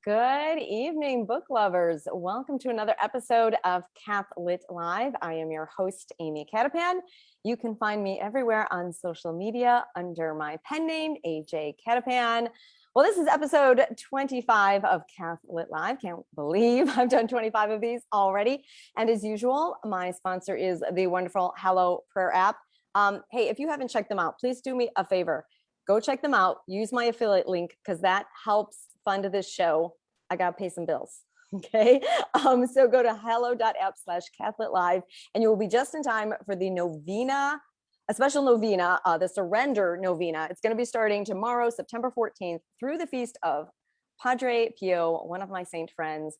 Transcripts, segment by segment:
Good evening, book lovers. Welcome to another episode of Cath-Lit Live. I am your host, Amy Cattapan. You can find me everywhere on social media under my pen name, AJ Cattapan. Well, this is episode 25 of Cath-Lit Live. Can't believe I've done 25 of these already. And as usual, my sponsor is the wonderful Hello Prayer app. Hey, if you haven't checked them out, please do me a favor. Go check them out. Use my affiliate link because that helps fund this show. I got to pay some bills. Okay. So go to hello.app/CatholicLive and you will be just in time for the novena, a special novena, the Surrender Novena. It's going to be starting tomorrow, September 14th through the feast of Padre Pio, one of my saint friends.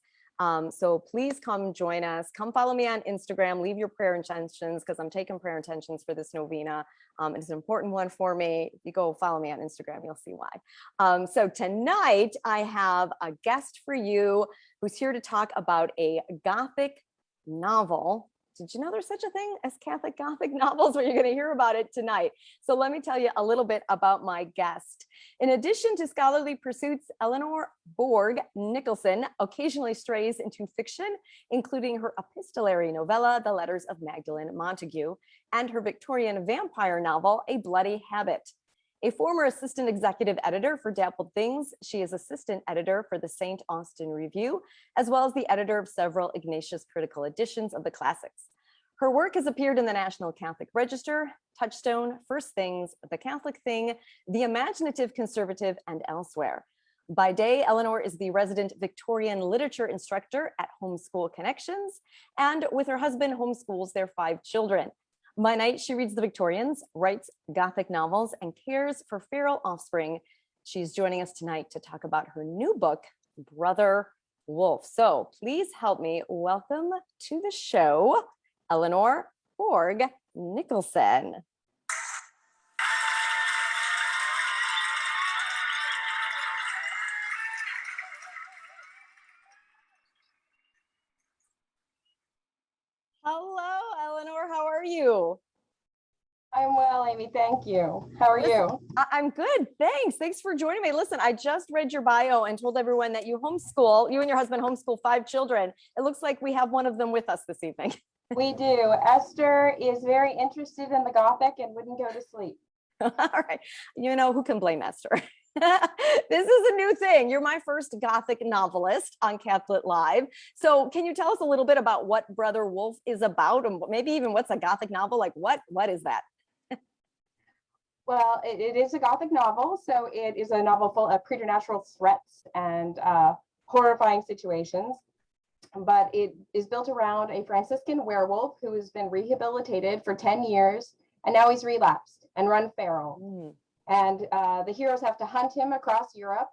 So please come join us. Come follow me on Instagram. Leave your prayer intentions because I'm taking prayer intentions for this novena. It's an important one for me. If you go follow me on Instagram, you'll see why. So tonight I have a guest for you who's here to talk about a Gothic novel. Did you know there's such a thing as Catholic Gothic novels? Well, you're going to hear about it tonight. So let me tell you a little bit about my guest. In addition to scholarly pursuits, Eleanor Bourg Nicholson occasionally strays into fiction, including her epistolary novella, The Letters of Magdalen Montague, and her Victorian vampire novel, A Bloody Habit. A former assistant executive editor for Dappled Things, she is assistant editor for the St. Austin Review, as well as the editor of several Ignatius critical editions of the classics. Her work has appeared in the National Catholic Register, Touchstone, First Things, The Catholic Thing, The Imaginative Conservative, and elsewhere. By day, Eleanor is the resident Victorian literature instructor at Homeschool Connections, and with her husband homeschools their 5 children. By night, she reads the Victorians, writes Gothic novels, and cares for feral offspring. She's joining us tonight to talk about her new book, Brother Wolf. So please help me welcome to the show, Eleanor Bourg Nicholson. Hello, Eleanor. How are you? I'm well, Amy. Thank you. How are you? I'm good. Thanks for joining me. Listen, I just read your bio and told everyone that you homeschool, you and your husband homeschool 5 children. It looks like we have one of them with us this evening. We do. Esther is very interested in the Gothic and wouldn't go to sleep. All right. You know, who can blame Esther? This is a new thing. You're my first Gothic novelist on Cath-Lit Live. So can you tell us a little bit about what Brother Wolf is about and maybe even what's a Gothic novel? Like what is that? Well, it is a Gothic novel. So it is a novel full of preternatural threats and horrifying situations. But it is built around a Franciscan werewolf who has been rehabilitated for 10 years. And now he's relapsed and run feral. And the heroes have to hunt him across Europe.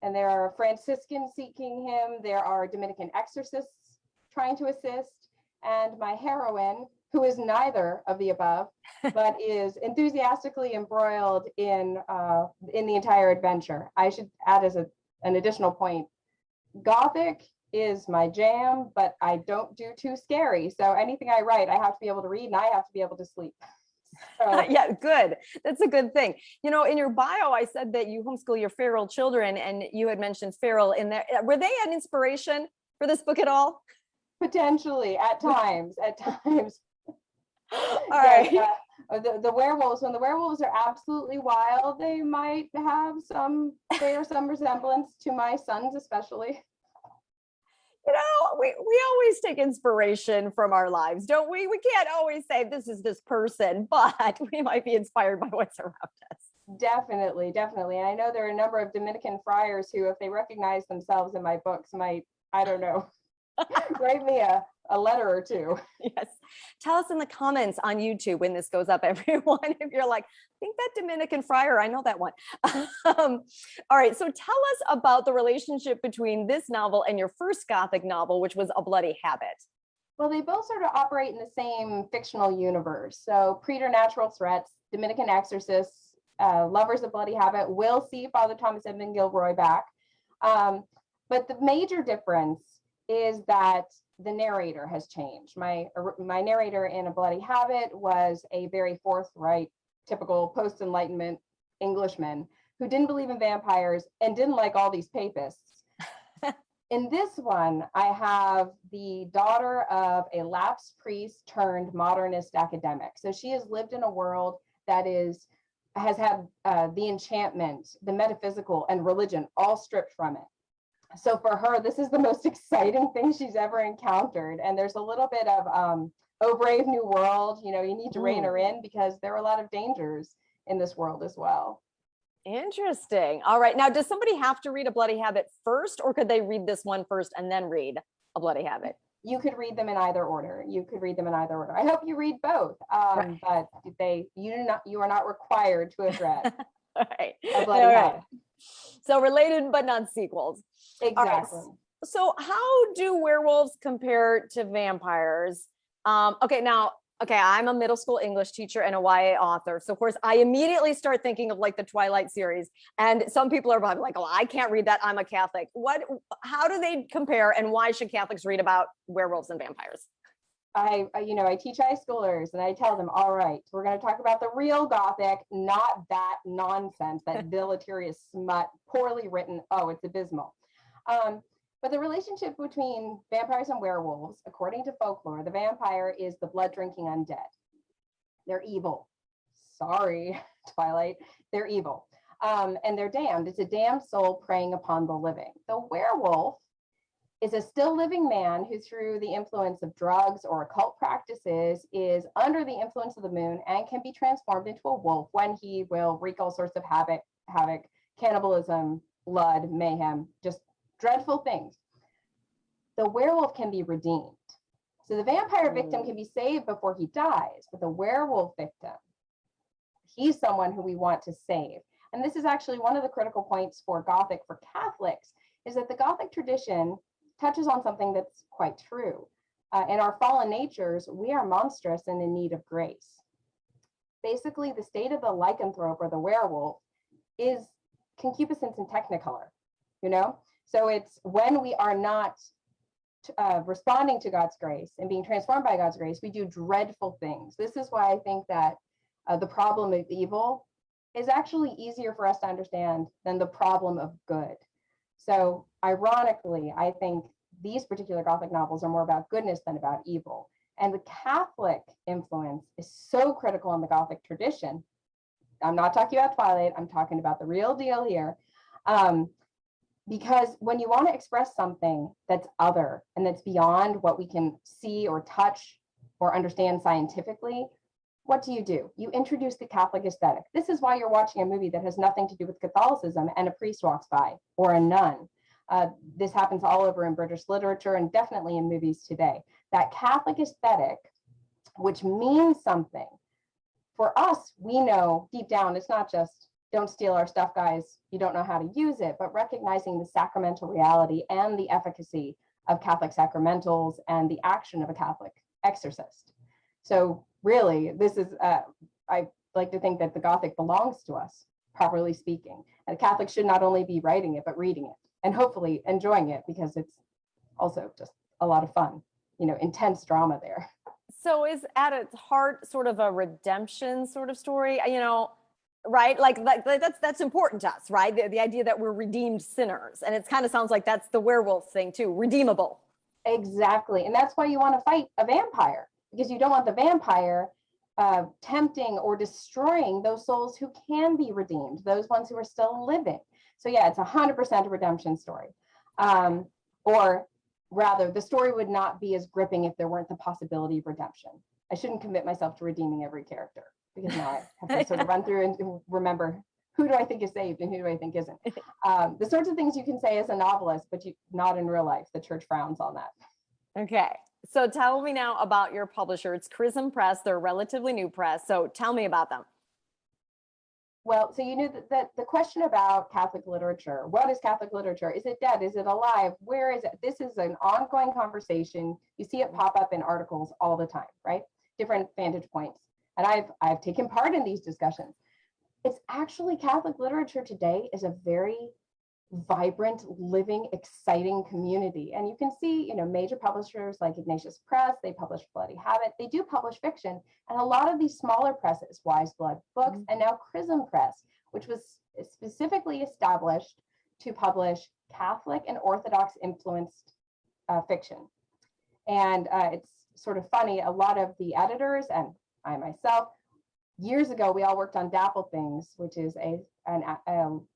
And there are Franciscans seeking him. There are Dominican exorcists trying to assist. And my heroine, who is neither of the above, but is enthusiastically embroiled in the entire adventure. I should add as an additional point, Gothic is my jam, but I don't do too scary. So anything I write, I have to be able to read and I have to be able to sleep. So. Yeah, good. That's a good thing. You know, in your bio, I said that you homeschool your feral children and you had mentioned feral in there. Were they an inspiration for this book at all? Potentially, at times. All right. The werewolves, when the werewolves are absolutely wild, they might have bear some resemblance to my sons, especially. You know, we always take inspiration from our lives, don't we? We can't always say this is this person, but we might be inspired by what's around us. Definitely. And I know there are a number of Dominican friars who, if they recognize themselves in my books, might, I don't know, write me a letter or two. Yes. Tell us in the comments on YouTube when this goes up, everyone, if you're like, I think that Dominican friar, I know that one. All right. So tell us about the relationship between this novel and your first Gothic novel, which was A Bloody Habit. Well, they both sort of operate in the same fictional universe. So preternatural threats, Dominican exorcists, lovers of Bloody Habit will see Father Thomas Edmund Gilroy back. But the major difference is that the narrator has changed. My narrator in A Bloody Habit was a very forthright, typical post-Enlightenment Englishman who didn't believe in vampires and didn't like all these papists. In this one, I have the daughter of a lapsed priest turned modernist academic. So she has lived in a world that has had the enchantment, the metaphysical, and religion all stripped from it. So for her, this is the most exciting thing she's ever encountered. And there's a little bit of, oh, brave new world, you need to rein her in, because there are a lot of dangers in this world as well. Interesting. All right. Now, does somebody have to read A Bloody Habit first, or could they read this one first and then read A Bloody Habit? You could read them in either order. I hope you read both, Right. but you are not required to have read All right. A Bloody All right. Habit. So related, but not sequels. Exactly. Right. So how do werewolves compare to vampires? Okay, I'm a middle school English teacher and a YA author. So of course I immediately start thinking of like the Twilight series. And some people are probably like, oh, I can't read that. I'm a Catholic. How do they compare, and why should Catholics read about werewolves and vampires? I teach high schoolers, and I tell them, all right, we're going to talk about the real Gothic, not that nonsense, that deleterious smut, poorly written. Oh, it's abysmal. But the relationship between vampires and werewolves, according to folklore, the vampire is the blood-drinking undead. They're evil. Sorry, Twilight. They're evil. And they're damned. It's a damned soul preying upon the living. The werewolf is a still living man who, through the influence of drugs or occult practices, is under the influence of the moon and can be transformed into a wolf when he will wreak all sorts of havoc, cannibalism, blood, mayhem, just dreadful things. The werewolf can be redeemed. So the vampire victim can be saved before he dies, but the werewolf victim, he's someone who we want to save. And this is actually one of the critical points for Gothic, for Catholics, is that the Gothic tradition touches on something that's quite true. In our fallen natures, we are monstrous and in need of grace. Basically, the state of the lycanthrope or the werewolf is concupiscence in technicolor, So it's when we are not responding to God's grace and being transformed by God's grace, we do dreadful things. This is why I think that the problem of evil is actually easier for us to understand than the problem of good. So ironically, I think these particular Gothic novels are more about goodness than about evil. And the Catholic influence is so critical in the Gothic tradition. I'm not talking about Twilight, I'm talking about the real deal here. Because when you want to express something that's other and that's beyond what we can see or touch or understand scientifically, what do? You introduce the Catholic aesthetic. This is why you're watching a movie that has nothing to do with Catholicism and a priest walks by, or a nun. This happens all over in British literature and definitely in movies today. That Catholic aesthetic, which means something, for us, we know deep down, it's not just, don't steal our stuff, guys, you don't know how to use it, but recognizing the sacramental reality and the efficacy of Catholic sacramentals and the action of a Catholic exorcist. So really, this is, I like to think that the Gothic belongs to us, properly speaking. And Catholics should not only be writing it, but reading it, and hopefully enjoying it, because it's also just a lot of fun, intense drama there. So is at its heart sort of a redemption sort of story, right? Like that's important to us, right? The idea that we're redeemed sinners. And it kind of sounds like that's the werewolf thing too, redeemable. Exactly. And that's why you want to fight a vampire, because you don't want the vampire tempting or destroying those souls who can be redeemed, those ones who are still living. So yeah, it's 100% a redemption story. Or rather, the story would not be as gripping if there weren't the possibility of redemption. I shouldn't commit myself to redeeming every character, because now I have to sort of run through and remember, who do I think is saved and who do I think isn't? The sorts of things you can say as a novelist, but not in real life. The church frowns on that. Okay. So tell me now about your publisher. It's Chrism Press. They're a relatively new press. So tell me about them. Well, so that the question about Catholic literature, what is Catholic literature? Is it dead? Is it alive? Where is it? This is an ongoing conversation. You see it pop up in articles all the time, right? Different vantage points. And I've taken part in these discussions. It's actually, Catholic literature today is a very vibrant, living, exciting community. And you can see, major publishers like Ignatius Press, they publish Bloody Habit, they do publish fiction. And a lot of these smaller presses, Wise Blood Books, and now Chrism Press, which was specifically established to publish Catholic and Orthodox influenced fiction. And it's sort of funny, a lot of the editors and I myself, years ago, we all worked on Dapple Things, which is a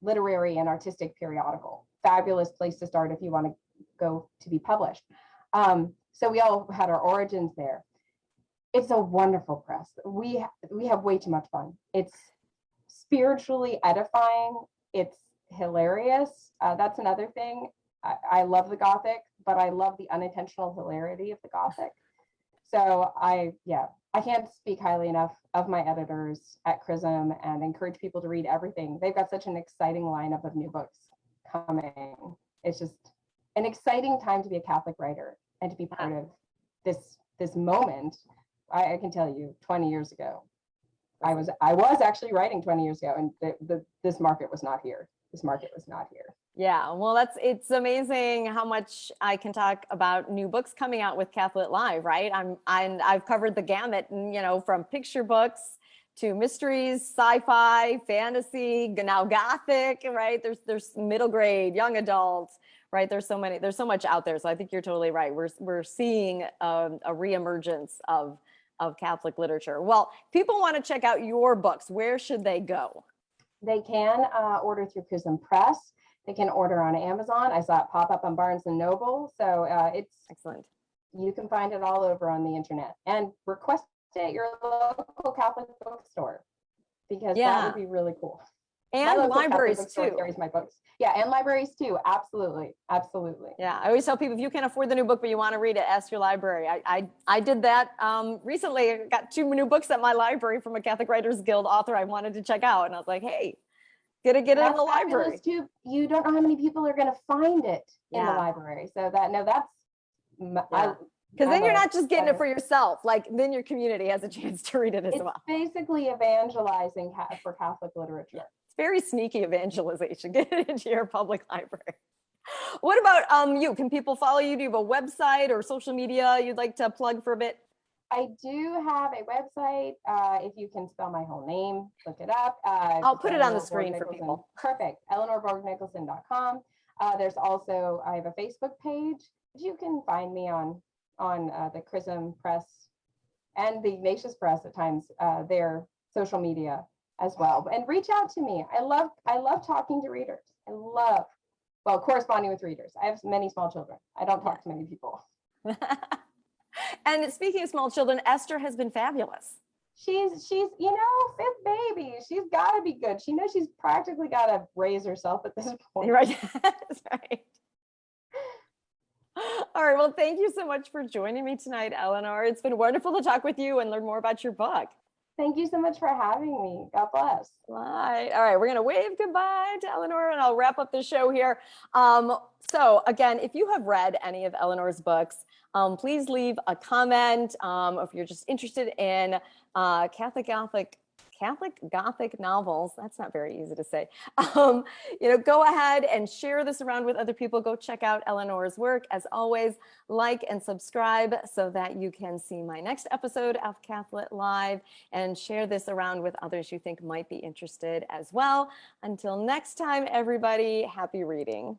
literary and artistic periodical. Fabulous place to start if you want to go to be published. So we all had our origins there. It's a wonderful press. We have way too much fun. It's spiritually edifying. It's hilarious. That's another thing. I love the Gothic, but I love the unintentional hilarity of the Gothic. So I can't speak highly enough of my editors at Chrism and encourage people to read everything. They've got such an exciting lineup of new books coming. It's just an exciting time to be a Catholic writer and to be part of this moment. I can tell you, 20 years ago, I was actually writing 20 years ago, and this market was not here. This market was not here. Yeah, well, it's amazing how much I can talk about new books coming out with Cath-Lit Live, right? I've covered the gamut, from picture books to mysteries, sci-fi, fantasy, now Gothic, right? There's middle grade, young adults, right? There's so much out there. So I think you're totally right. We're seeing a reemergence of Catholic literature. Well, people want to check out your books. Where should they go? They can order through Chrism Press. They can order on Amazon. I saw it pop up on Barnes and Noble. So it's excellent. You can find it all over on the internet, and request it at your local Catholic bookstore, because that would be really cool. And libraries too. Carries my books. Yeah, and libraries too. Absolutely, absolutely. Yeah, I always tell people, if you can't afford the new book but you want to read it, ask your library. I did that recently. I got 2 new books at my library from a Catholic Writers Guild author I wanted to check out, and I was like, hey, get it in the library. Too. You don't know how many people are going to find it in the library. So that's because then you're not just getting it for yourself. Like, then your community has a chance to read it as well. It's basically evangelizing for Catholic literature. It's very sneaky evangelization. Get it into your public library. What about you? Can people follow you? Do you have a website or social media you'd like to plug for a bit? I do have a website. If you can spell my whole name, look it up. I'll put it on the screen for people. Perfect. EleanorBourgNicholson.com. There's also, I have a Facebook page. You can find me on the Chrism Press and the Ignatius Press at times, their social media as well. And reach out to me. I love talking to readers. I love, corresponding with readers. I have many small children. I don't talk to many people. And speaking of small children, Esther has been fabulous. She's 5th baby. She's got to be good. She knows she's practically got to raise herself at this point. Right. That's right. All right. Well, thank you so much for joining me tonight, Eleanor. It's been wonderful to talk with you and learn more about your book. Thank you so much for having me. God bless. Bye. All right. We're going to wave goodbye to Eleanor, and I'll wrap up the show here. So again, if you have read any of Eleanor's books, please leave a comment. If you're just interested in Catholic Gothic novels, that's not very easy to say. Go ahead and share this around with other people. Go check out Eleanor's work. As always, like and subscribe so that you can see my next episode of Cath-Lit Live, and share this around with others you think might be interested as well. Until next time, everybody, happy reading.